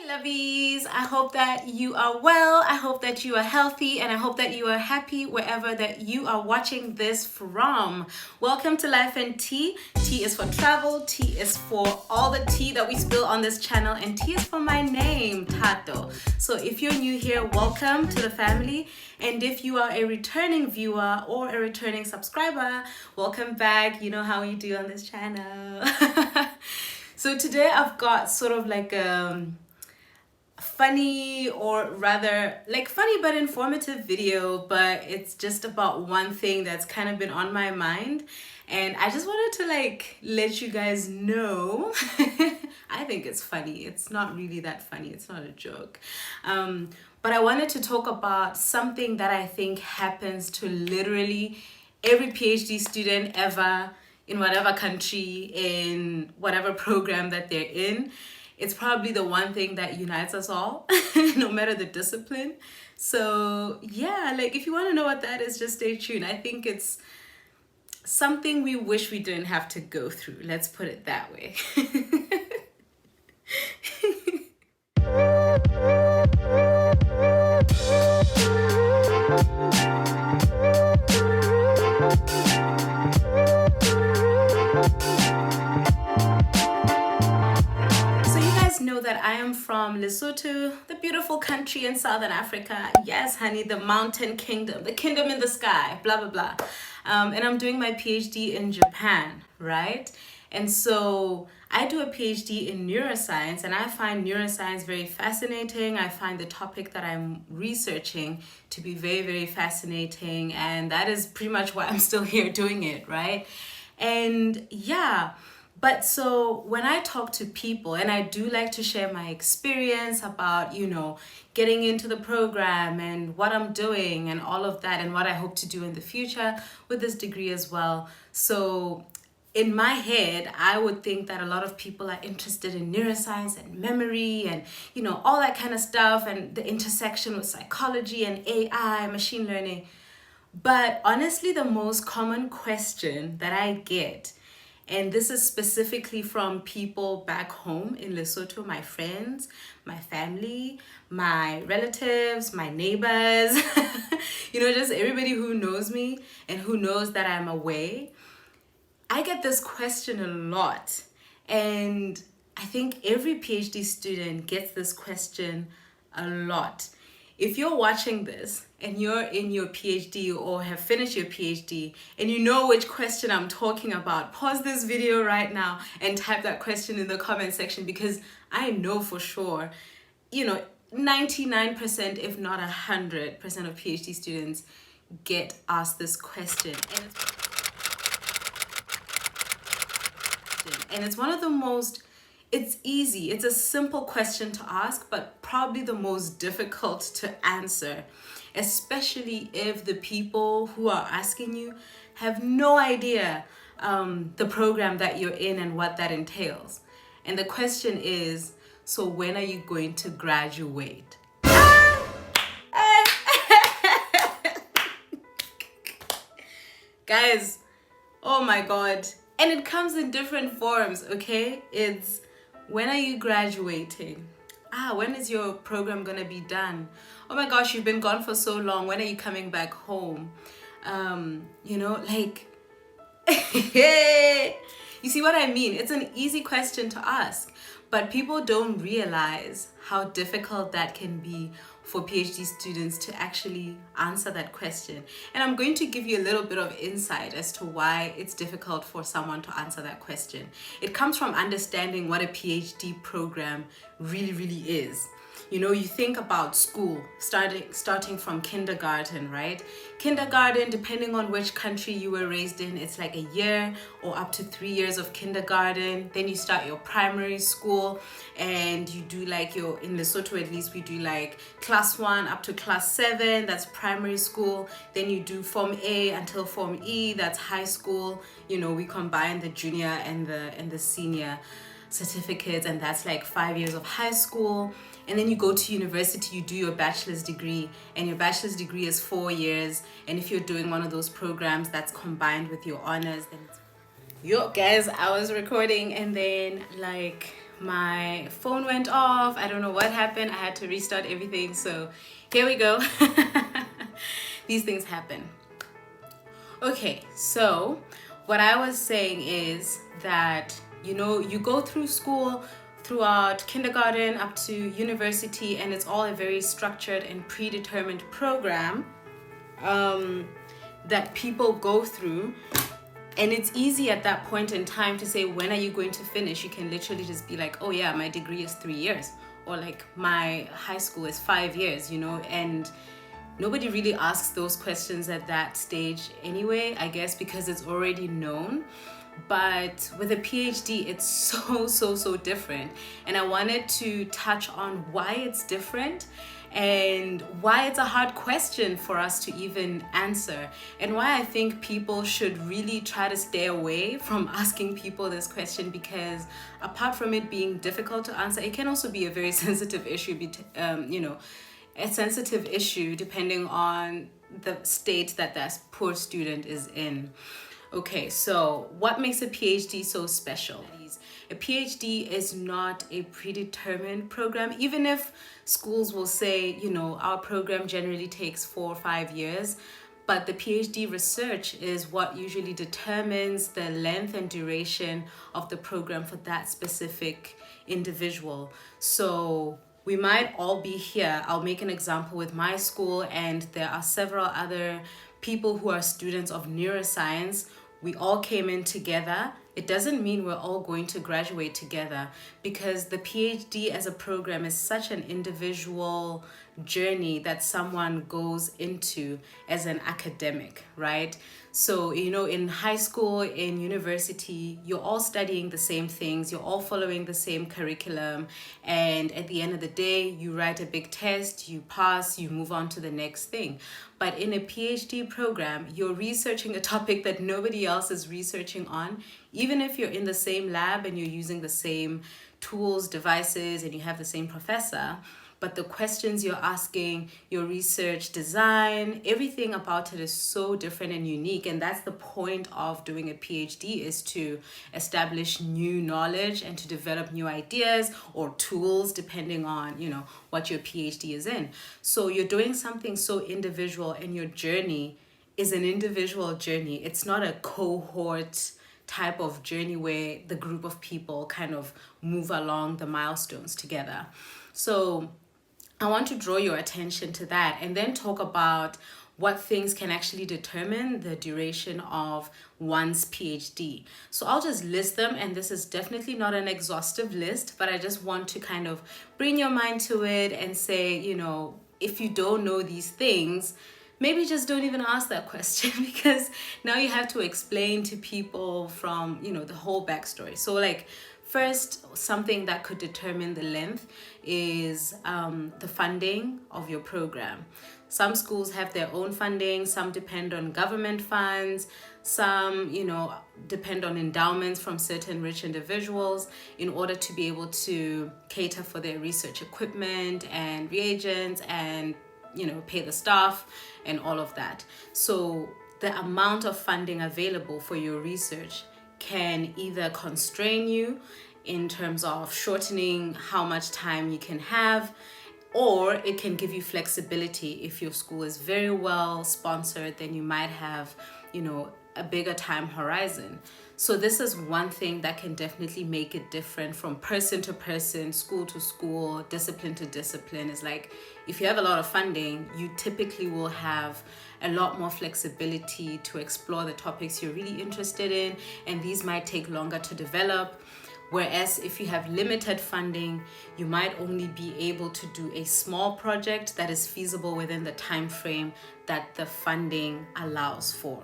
Lovies, I hope that you are well, I hope that you are healthy, and I hope that you are happy wherever that you are watching this from. Welcome to Life and Tea. T is for travel, T is for all the tea that we spill on this channel, and T is for my name, Tato. So if you're new here, welcome to the family, and if you are a returning viewer or a returning subscriber, welcome back. You know how we do on this channel. So today I've got sort of like funny, or rather like funny but informative video, but it's just about one thing that's kind of been on my mind, and I just wanted to like let you guys know. I think it's funny. It's not really that funny. It's not a joke. But I wanted to talk about something that I think happens to literally every PhD student ever, in whatever country, in whatever program that they're in. It's probably the one thing that unites us all, no matter the discipline. So yeah, like if you want to know what that is, just stay tuned. I think it's something we wish we didn't have to go through. Let's put it that way. Know that I am from Lesotho, the beautiful country in Southern Africa. Yes, honey, the mountain kingdom, the kingdom in the sky, blah, blah, blah. And I'm doing my PhD in Japan, right? And so I do a PhD in neuroscience, and I find neuroscience very fascinating. I find the topic that I'm researching to be very, very fascinating. And that is pretty much why I'm still here doing it, right? And yeah. But so when I talk to people, and I do like to share my experience about, getting into the program and what I'm doing and all of that and what I hope to do in the future with this degree as well. So in my head, I would think that a lot of people are interested in neuroscience and memory and, all that kind of stuff, and the intersection with psychology and AI, machine learning. But honestly, the most common question that I get, and this is specifically from people back home in Lesotho, my friends, my family, my relatives, my neighbors, just everybody who knows me and who knows that I'm away. I get this question a lot. And I think every PhD student gets this question a lot. If you're watching this and you're in your PhD or have finished your PhD and you know which question I'm talking about, pause this video right now and type that question in the comment section, because I know for sure, 99%, if not 100% of PhD students get asked this question. And it's one of the most, it's easy, it's a simple question to ask, but probably the most difficult to answer, especially if the people who are asking you have no idea the program that you're in and what that entails. And the question is, so when are you going to graduate? Guys, oh my God. And it comes in different forms, okay? It's, when are you graduating? When is your program gonna be done? Oh my gosh, you've been gone for so long. When are you coming back home? You see what I mean? It's an easy question to ask, but people don't realize how difficult that can be for PhD students to actually answer that question. And I'm going to give you a little bit of insight as to why it's difficult for someone to answer that question. It comes from understanding what a PhD program really, really is. You think about school, starting from kindergarten, right? Kindergarten, depending on which country you were raised in, it's like a year or up to 3 years of kindergarten. Then you start your primary school, and you do like in Lesotho at least, we do like class 1 up to class 7, that's primary school. Then you do Form A until Form E, that's high school. We combine the junior and the senior certificates, and that's like 5 years of high school. And then you go to university, you do your bachelor's degree, and your bachelor's degree is 4 years. And if you're doing one of those programs that's combined with your honors, then guys, I was recording, and then like my phone went off. I don't know what happened. I had to restart everything. So here we go. These things happen. Okay, so what I was saying is that, you go through school throughout kindergarten up to university, and it's all a very structured and predetermined program that people go through. And it's easy at that point in time to say, when are you going to finish? You can literally just be like, oh yeah, my degree is 3 years, or like my high school is 5 years, and nobody really asks those questions at that stage anyway, I guess, because it's already known. But with a PhD, it's so different. And I wanted to touch on why it's different and why it's a hard question for us to even answer, and why I think people should really try to stay away from asking people this question, because apart from it being difficult to answer, it can also be a very sensitive issue, a sensitive issue depending on the state that poor student is in. Okay, so what makes a PhD so special? A PhD is not a predetermined program, even if schools will say, our program generally takes 4 or 5 years. But the PhD research is what usually determines the length and duration of the program for that specific individual. So we might all be here. I'll make an example with my school, and there are several other people who are students of neuroscience. We all came in together. It doesn't mean we're all going to graduate together, because the PhD as a program is such an individual journey that someone goes into as an academic, right? So, in high school, in university, you're all studying the same things, you're all following the same curriculum, and at the end of the day, you write a big test, you pass, you move on to the next thing. But in a PhD program, you're researching a topic that nobody else is researching on, even if you're in the same lab and you're using the same tools, devices, and you have the same professor. But the questions you're asking, your research design, everything about it is so different and unique. And that's the point of doing a PhD, is to establish new knowledge and to develop new ideas or tools, depending on, what your PhD is in. So you're doing something so individual, and your journey is an individual journey. It's not a cohort type of journey where the group of people kind of move along the milestones together. So I want to draw your attention to that, and then talk about what things can actually determine the duration of one's PhD. So I'll just list them, and this is definitely not an exhaustive list, but I just want to kind of bring your mind to it and say, if you don't know these things, maybe just don't even ask that question, because now you have to explain to people from, the whole backstory. So first, something that could determine the length is the funding of your program. Some schools have their own funding, some depend on government funds, some, depend on endowments from certain rich individuals in order to be able to cater for their research equipment and reagents and, pay the staff and all of that. So the amount of funding available for your research can either constrain you in terms of shortening how much time you can have, or it can give you flexibility. If your school is very well sponsored, then you might have, a bigger time horizon. So this is one thing that can definitely make it different from person to person, school to school, discipline to discipline. Is if you have a lot of funding, you typically will have a lot more flexibility to explore the topics you're really interested in, and these might take longer to develop. Whereas if you have limited funding, you might only be able to do a small project that is feasible within the time frame that the funding allows for.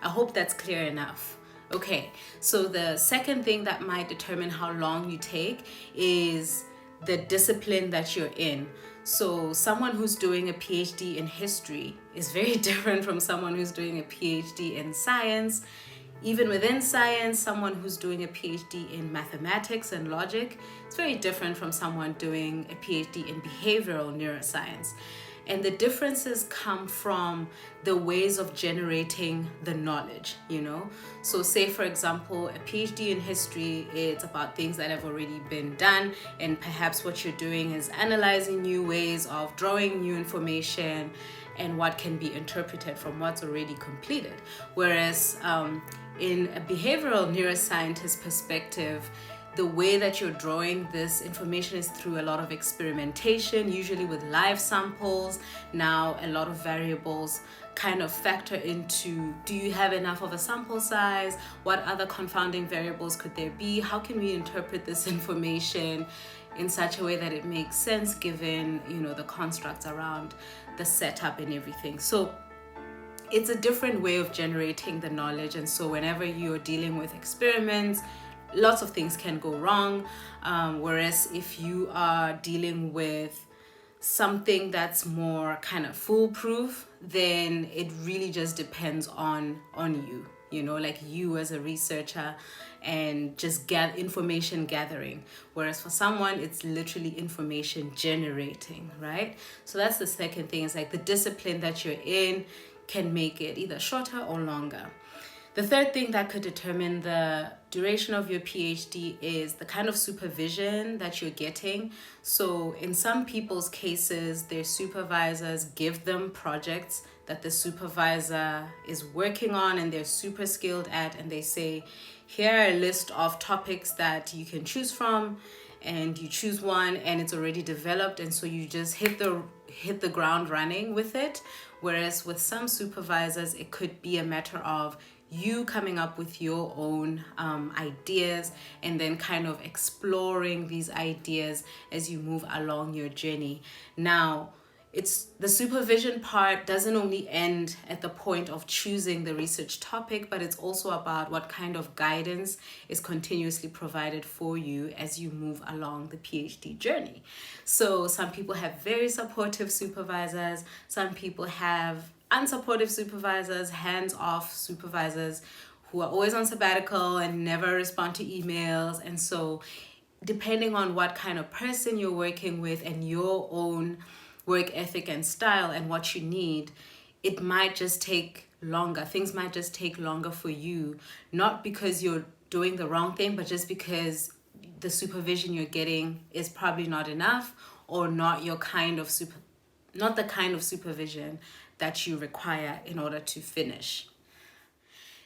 I hope that's clear enough. Okay, so the second thing that might determine how long you take is the discipline that you're in. So someone who's doing a PhD in history is very different from someone who's doing a PhD in science. Even within science, someone who's doing a PhD in mathematics and logic is very different from someone doing a PhD in behavioral neuroscience. And the differences come from the ways of generating the knowledge, So say, for example, a PhD in history, it's about things that have already been done. And perhaps what you're doing is analyzing new ways of drawing new information and what can be interpreted from what's already completed. Whereas in a behavioral neuroscientist perspective, the way that you're drawing this information is through a lot of experimentation, usually with live samples. Now, a lot of variables kind of factor into, do you have enough of a sample size? What other confounding variables could there be? How can we interpret this information in such a way that it makes sense given, the constructs around the setup and everything? So it's a different way of generating the knowledge. And so whenever you're dealing with experiments, lots of things can go wrong. Whereas if you are dealing with something that's more kind of foolproof, then it really just depends on you, like you as a researcher and just get information gathering. Whereas for someone, it's literally information generating, right? So that's the second thing, is like the discipline that you're in can make it either shorter or longer. The third thing that could determine the duration of your PhD is the kind of supervision that you're getting. So in some people's cases, their supervisors give them projects that the supervisor is working on and they're super skilled at, and they say, here are a list of topics that you can choose from, and you choose one and it's already developed, and so you just hit the ground running with it. Whereas with some supervisors, it could be a matter of you coming up with your own ideas and then kind of exploring these ideas as you move along your journey. Now, it's the supervision part doesn't only end at the point of choosing the research topic, but it's also about what kind of guidance is continuously provided for you as you move along the PhD journey. So some people have very supportive supervisors, some people have unsupportive supervisors, hands-off supervisors who are always on sabbatical and never respond to emails. And so depending on what kind of person you're working with and your own work ethic and style and what you need, it might just take longer. Things might just take longer for you, not because you're doing the wrong thing, but just because the supervision you're getting is probably not enough, or not your kind of not the kind of supervision that you require in order to finish.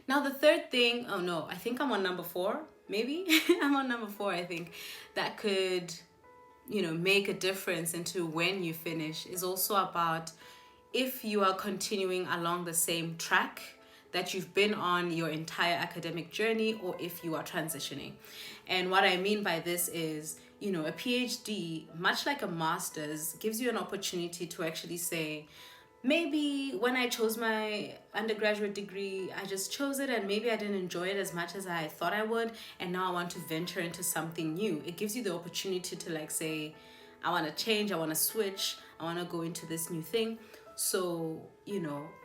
Now the third thing, I think I'm on number 4, maybe. I'm on number 4, I think, that could make a difference into when you finish, is also about if you are continuing along the same track that you've been on your entire academic journey, or if you are transitioning. And what I mean by this is, a PhD, much like a master's, gives you an opportunity to actually say, maybe when I chose my undergraduate degree, I just chose it and maybe I didn't enjoy it as much as I thought I would, and now I want to venture into something new. It gives you the opportunity to say, I want to change, I want to switch, I want to go into this new thing. So,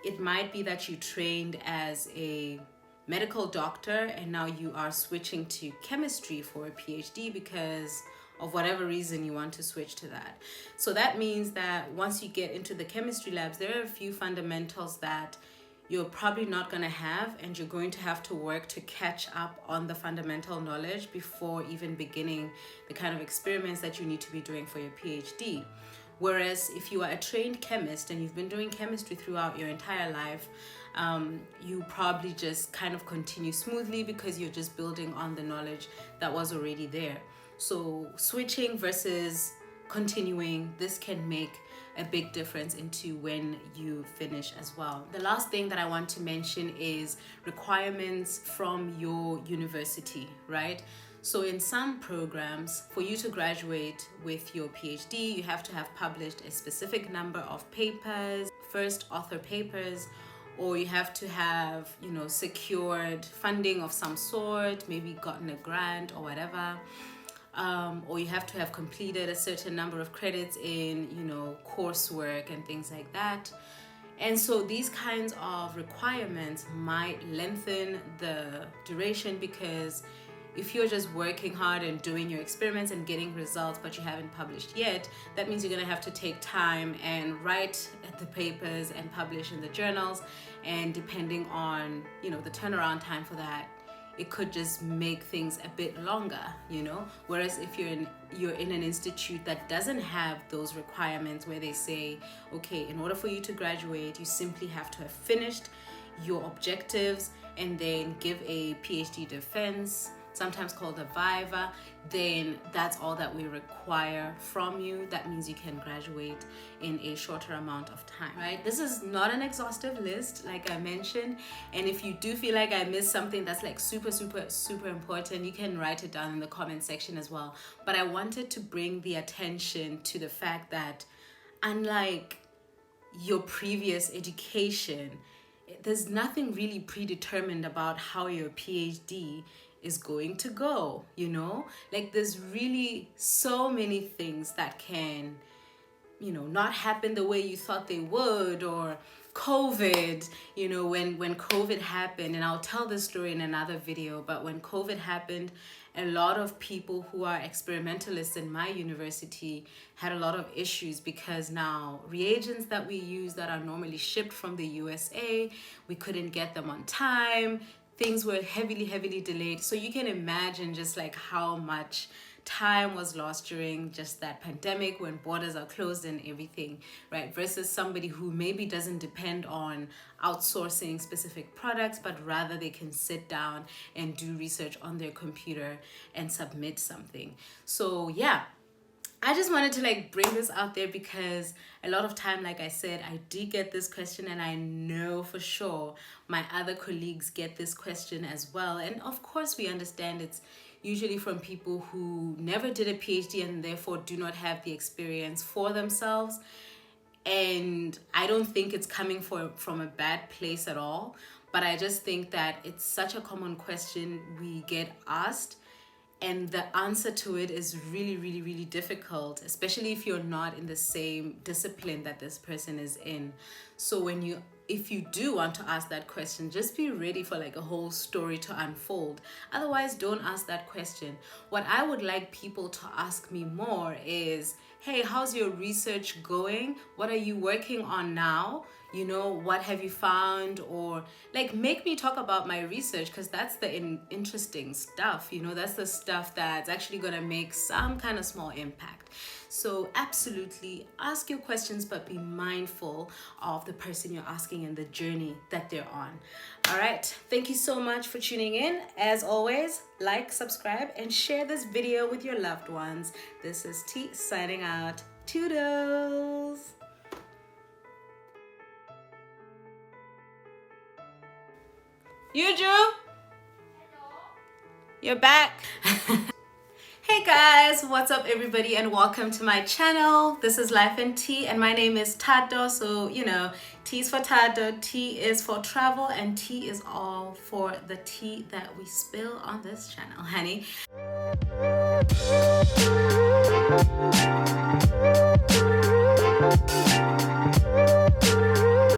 it might be that you trained as a medical doctor and now you are switching to chemistry for a PhD because of whatever reason you want to switch to that. So that means that once you get into the chemistry labs, there are a few fundamentals that you're probably not going to have, and you're going to have to work to catch up on the fundamental knowledge before even beginning the kind of experiments that you need to be doing for your PhD. Whereas if you are a trained chemist and you've been doing chemistry throughout your entire life, you probably just kind of continue smoothly because you're just building on the knowledge that was already there. So switching versus continuing, this can make a big difference into when you finish as well. The last thing that I want to mention is requirements from your university, right? So in some programs, for you to graduate with your PhD, you have to have published a specific number of papers, first author papers, or you have to have, secured funding of some sort, maybe gotten a grant or whatever. Or you have to have completed a certain number of credits in, coursework and things like that. And so these kinds of requirements might lengthen the duration, because if you're just working hard and doing your experiments and getting results but you haven't published yet, that means you're going to have to take time and write the papers and publish in the journals. And depending on, the turnaround time for that, it could just make things a bit longer, whereas if you're in an institute that doesn't have those requirements, where they say, okay, in order for you to graduate, you simply have to have finished your objectives and then give a PhD defense, sometimes called a viva, then that's all that we require from you. That means you can graduate in a shorter amount of time, right? This is not an exhaustive list, like I mentioned, and if you do feel like I missed something that's like super important, you can write it down in the comment section as well. But I wanted to bring the attention to the fact that, unlike your previous education, there's nothing really predetermined about how your PhD is going to go, like there's really so many things that can, not happen the way you thought they would. Or COVID, when COVID happened, and I'll tell this story in another video, but when COVID happened, a lot of people who are experimentalists in my university had a lot of issues, because now reagents that we use that are normally shipped from the USA, we couldn't get them on time. Things were heavily delayed. So you can imagine just like how much time was lost during just that pandemic, when borders are closed and everything, right? Versus somebody who maybe doesn't depend on outsourcing specific products, but rather they can sit down and do research on their computer and submit something. So yeah, I just wanted to bring this out there, because a lot of time, like I said, I did get this question, and I know for sure my other colleagues get this question as well. And of course we understand it's usually from people who never did a PhD and therefore do not have the experience for themselves. And I don't think it's coming from a bad place at all, but I just think that it's such a common question we get asked, and the answer to it is really difficult, especially if you're not in the same discipline that this person is in. So if you do want to ask that question, just be ready for a whole story to unfold. Otherwise, don't ask that question. What I would like people to ask me more is, hey, how's your research going? What are you working on now? What have you found? Or make me talk about my research, because that's the interesting stuff. That's the stuff that's actually going to make some kind of small impact. So absolutely ask your questions, but be mindful of the person you're asking and the journey that they're on. All right. Thank you so much for tuning in. As always, like, subscribe, and share this video with your loved ones. This is T signing out. Toodles. Yuju? Hello? You're back. Hey guys, what's up everybody, and welcome to my channel. This is Life and Tea, and my name is Tado. So, T is for Tado, T is for travel, and T is all for the tea that we spill on this channel, honey.